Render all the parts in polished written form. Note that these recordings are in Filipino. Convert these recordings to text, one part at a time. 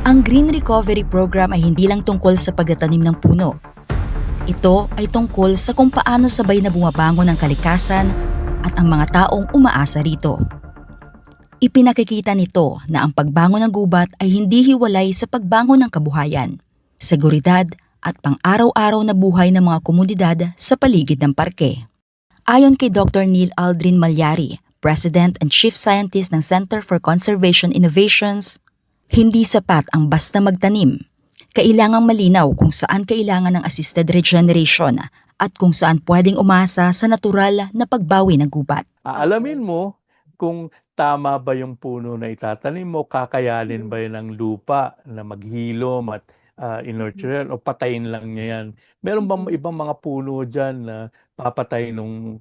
Ang Green Recovery Program ay hindi lang tungkol sa pagtatanim ng puno. Ito ay tungkol sa kung paano sabay na bumabangon ang kalikasan at ang mga taong umaasa rito. Ipinakikita nito na ang pagbangon ng gubat ay hindi hiwalay sa pagbangon ng kabuhayan, seguridad at pang-araw-araw na buhay ng mga komunidad sa paligid ng parke. Ayon kay Dr. Neil Aldrin Malyari, President and Chief Scientist ng Center for Conservation Innovations, hindi sapat ang basta magtanim. Kailangang malinaw kung saan kailangan ng assisted regeneration at kung saan pwedeng umasa sa natural na pagbawi ng gubat. Aalamin mo kung tama ba yung puno na itatanim mo, kakayanin ba yun ng lupa na maghilom at inurture o patayin lang niya yan. Meron bang ibang mga puno dyan na papatay nung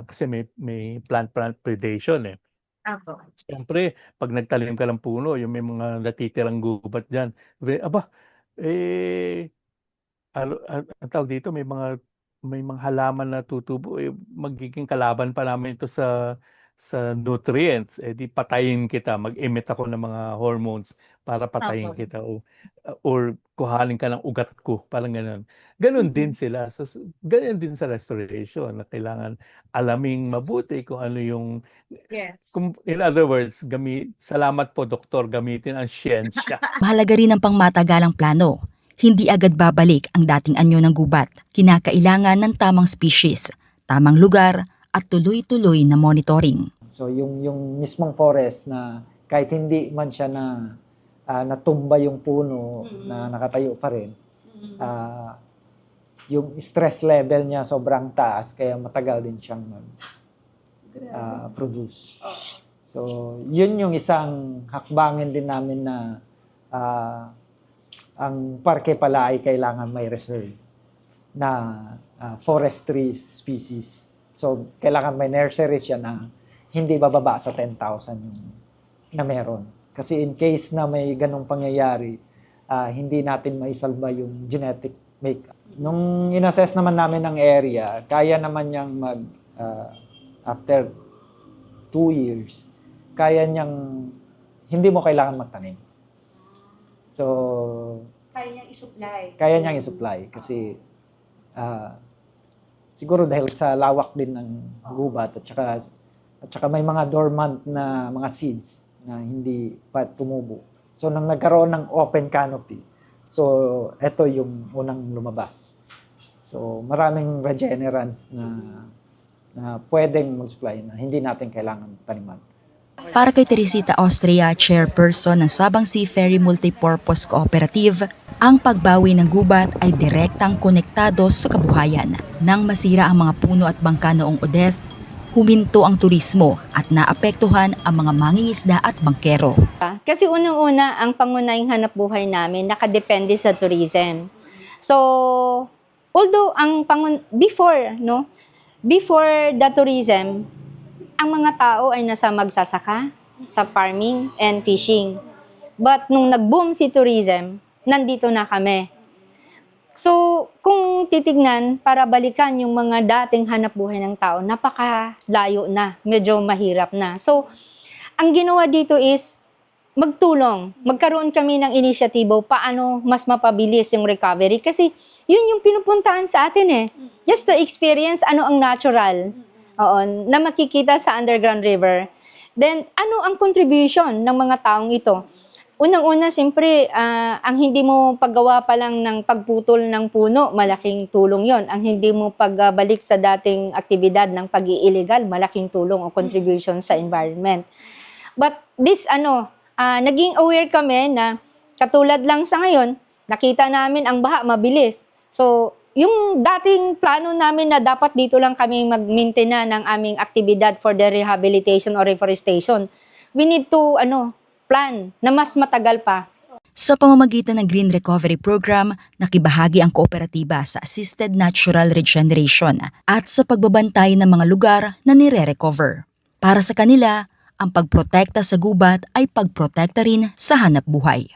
kasi may plant predation eh. Apo. Siyempre, pag nagtalim ka ng puno, yung may mga natitirang gubat dyan, aba, ang tawag dito, may mga halaman na tutubo, magiging kalaban pa namin ito sa nutrients, di patayin kita, mag-emit ako ng mga hormones para patayin Opo. kita or kuhanin ka ng ugat ko, parang gano'n. Gano'n din sila. So, ganyan din sa restoration na kailangan alaming mabuti kung ano yung Yes. in other words, salamat po doktor, gamitin ang siyensya. Mahalaga rin ang pangmatagalang plano. Hindi agad babalik ang dating anyo ng gubat. Kinakailangan ng tamang species, tamang lugar at tuloy-tuloy na monitoring. So yung mismong forest na kahit hindi man siya na natumba yung puno na nakatayo pa rin, yung stress level niya sobrang taas kaya matagal din siyang produce. So yun yung isang hakbangin din namin na ang parke pala ay kailangan may reserve na forestry species. So, kailangan may nursery siya na hindi bababa sa 10,000 yung na meron. Kasi in case na may ganong pangyayari, hindi natin maisalba yung genetic makeup. Nung inassess naman namin ang area, kaya naman niyang after 2 years, kaya niyang, hindi mo kailangan magtanim. So, Kaya niyang isupply. Kaya niyang isupply kasi siguro dahil sa lawak din ng gubat at saka may mga dormant na mga seeds na hindi pa tumubo. So nang nagkaroon ng open canopy, so ito yung unang lumabas. So maraming regenerants na pwedeng mag-supply na hindi natin kailangan taniman. Para kay Teresita Austria, chairperson ng Sabang Seaferry Multipurpose Cooperative, ang pagbawi ng gubat ay direktang konektado sa kabuhayan. Nang masira ang mga puno at bangka noong Odeste, huminto ang turismo at naapektuhan ang mga mangingisda at bangkero. Kasi unang-una, ang pangunahing hanap buhay namin nakadepende sa tourism. So, although before the tourism, ang mga tao ay nasa magsasaka, sa farming and fishing. But nung nag-boom si tourism, nandito na kami. So, kung titignan, para balikan yung mga dating hanap buhay ng tao, napakalayo na, medyo mahirap na. So, ang ginawa dito is magtulong. Magkaroon kami ng inisyatibo paano mas mapabilis yung recovery. Kasi yun yung pinupuntahan sa atin eh. Just to experience ano ang natural. Na makikita sa underground river. Then, ano ang contribution ng mga taong ito? Unang-una, siyempre, ang hindi mo paggawa pa lang ng pagputol ng puno, malaking tulong yon. Ang hindi mo pagbalik sa dating aktibidad ng pag-iillegal, malaking tulong o contribution sa environment. But this, naging aware kami na katulad lang sa ngayon, nakita namin ang baha mabilis. So, yung dating plano namin na dapat dito lang kami mag-maintain ng aming aktibidad for the rehabilitation or reforestation, we need to plan na mas matagal pa. Sa pamamagitan ng Green Recovery Program, nakibahagi ang kooperatiba sa assisted natural regeneration at sa pagbabantay ng mga lugar na nire-recover. Para sa kanila, ang pagprotekta sa gubat ay pagprotekta rin sa hanap buhay.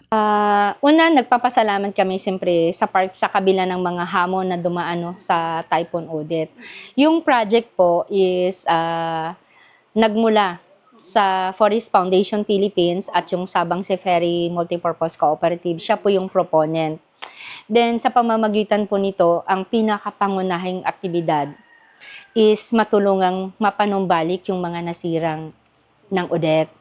Una, nagpapasalamat kami siyempre sa kabila ng mga hamon na dumaan sa Typhoon Odette. Yung project po is nagmula sa Forest Foundation Philippines at yung Sabang Seferry Multipurpose Cooperative, siya po yung proponent. Then sa pamamagitan po nito, ang pinakapangunahing aktibidad is matulungang mapanumbalik yung mga nasirang ng Odette.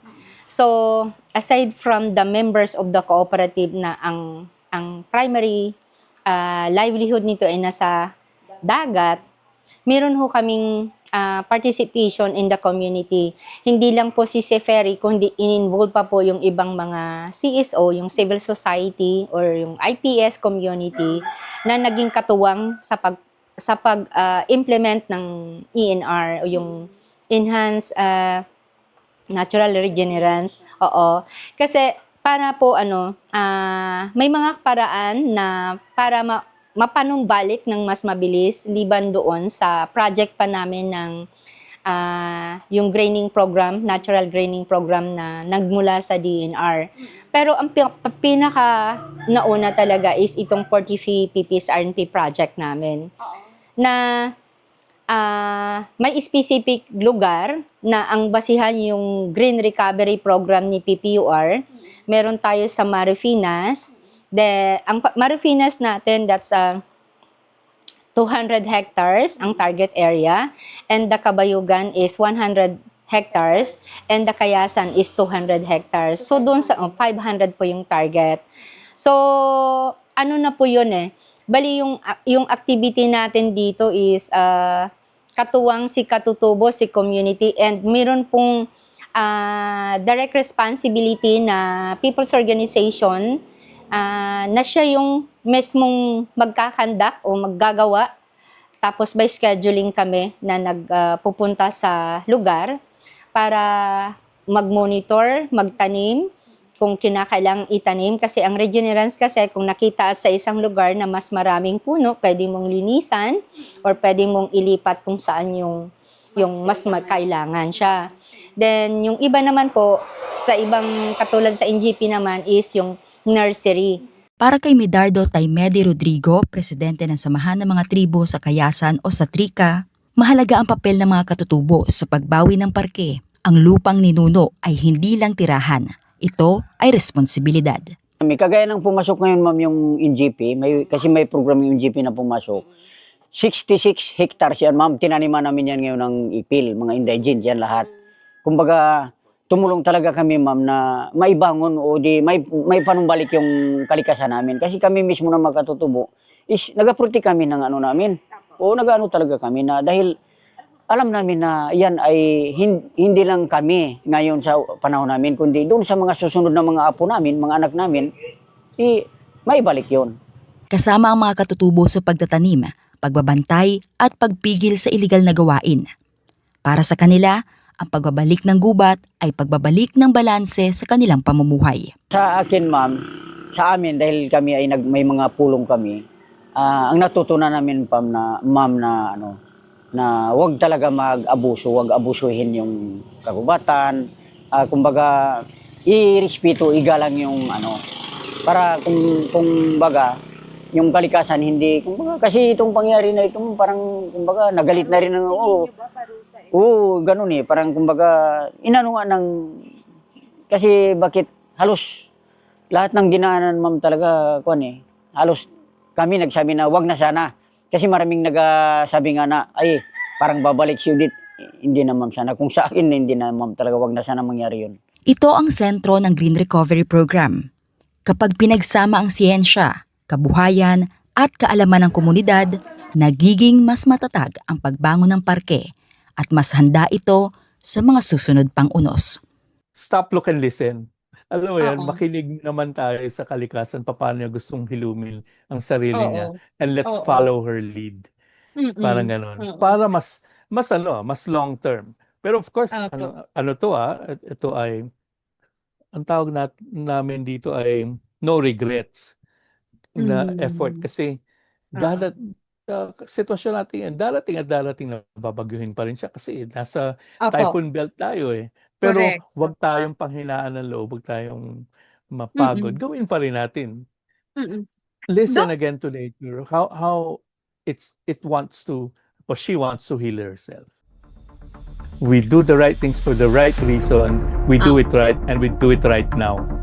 So, aside from the members of the cooperative na ang primary livelihood nito ay nasa dagat, meron ho kaming participation in the community. Hindi lang po si Seferry, kundi in-involve pa po yung ibang mga CSO, yung civil society or yung IPS community na naging katuwang sa pag-implement ng ENR o yung Enhanced Natural Regenerance. Oo. Kasi para po may mga paraan na para mapanumbalik ng mas mabilis liban doon sa project pa namin ng yung graining program, natural graining program na nagmula sa DNR. Pero ang pinaka nauna talaga is itong 40 PPs RNP project namin na may specific lugar na ang basihan yung Green Recovery Program ni PPUR. Meron tayo sa Marifinas. Ang Marifinas natin, that's 200 hectares ang target area, and the Kabayugan is 100 hectares, and the Kayasan is 200 hectares. So doon sa 500 po yung target. So ano na po yun Bali yung activity natin dito is katuwang si katutubo, si community, and meron pong direct responsibility na people's organization na siya yung mismong magkakandak o maggagawa. Tapos by scheduling kami na nagpupunta sa lugar para mag-monitor, magtanim, kung kinakailangang itanim. Kasi ang regenerance kasi, kung nakita sa isang lugar na mas maraming puno, pwede mong linisan or pwede mong ilipat kung saan yung mas kailangan siya. Then, yung iba naman po, sa ibang katulad sa NGP naman is yung nursery. Para kay Medardo Taimedi Rodrigo, presidente ng Samahan ng mga Tribo sa Kayasan o sa Trika, mahalaga ang papel ng mga katutubo sa pagbawi ng parke. Ang lupang ninuno ay hindi lang tirahan. Ito ay responsibilidad. Kagaya ng pumasok ngayon, ma'am, yung NGP, kasi may program yung NGP na pumasok. 66 hectares yan, ma'am. Tinaniman namin yan ngayon ng ipil, mga indigent yan lahat. Kumbaga, tumulong talaga kami, ma'am, na maibangon o may panumbalik yung kalikasan namin. Kasi kami mismo na magkatutubo, is nagaproti kami ng namin. O nagaano talaga kami na dahil alam namin na yan ay hindi lang kami ngayon sa panahon namin, kundi doon sa mga susunod na mga apo namin, mga anak namin, maibalik yon. Kasama ang mga katutubo sa pagtatanim, pagbabantay at pagpigil sa iligal na gawain. Para sa kanila, ang pagbabalik ng gubat ay pagbabalik ng balanse sa kanilang pamumuhay. Sa akin, ma'am, sa amin, dahil kami ay may mga pulong kami, ang natutunan namin, ma'am, na wag talaga mag-abuso, wag abusuhin yung kagubatan. Kumbaga, irespeto, igalang yung para kung baga, yung kalikasan hindi, kumbaga, kasi itong pangyari na ito, parang, kumbaga, nagalit na rin ng, ganun parang, kumbaga, inanuan ng, kasi bakit halos lahat ng dinaanan, ma'am, talaga, halos kami nagsabi na wag na sana. Kasi maraming nagsabi nga na, ay, parang babalik si Judith. Hindi na, ma'am, sana. Kung sa akin, hindi na, ma'am, talaga wag na sana mangyari yun. Ito ang sentro ng Green Recovery Program. Kapag pinagsama ang siyensya, kabuhayan at kaalaman ng komunidad, nagiging mas matatag ang pagbangon ng parke at mas handa ito sa mga susunod pang unos. Stop, look, and listen. Alam mo yan, Oo. makinig naman tayo sa kalikasan, paano niya gustong hilumin ang sarili niya. Oo. And let's Oo. follow her lead. Parang ganon. Para mas long term. Pero of course, Opo. ito ay, ang tawag namin dito ay no regrets na effort. Kasi sitwasyon natin yan, darating na babagyuhin pa rin siya kasi nasa typhoon belt tayo Pero Correct. wag tayong panghinaan ng loob, wag tayong mapagod. Gawin pa rin natin. Listen again to nature. How it wants to, or she wants to heal herself. we do the right things for the right reason, we do it right, and we do it right now.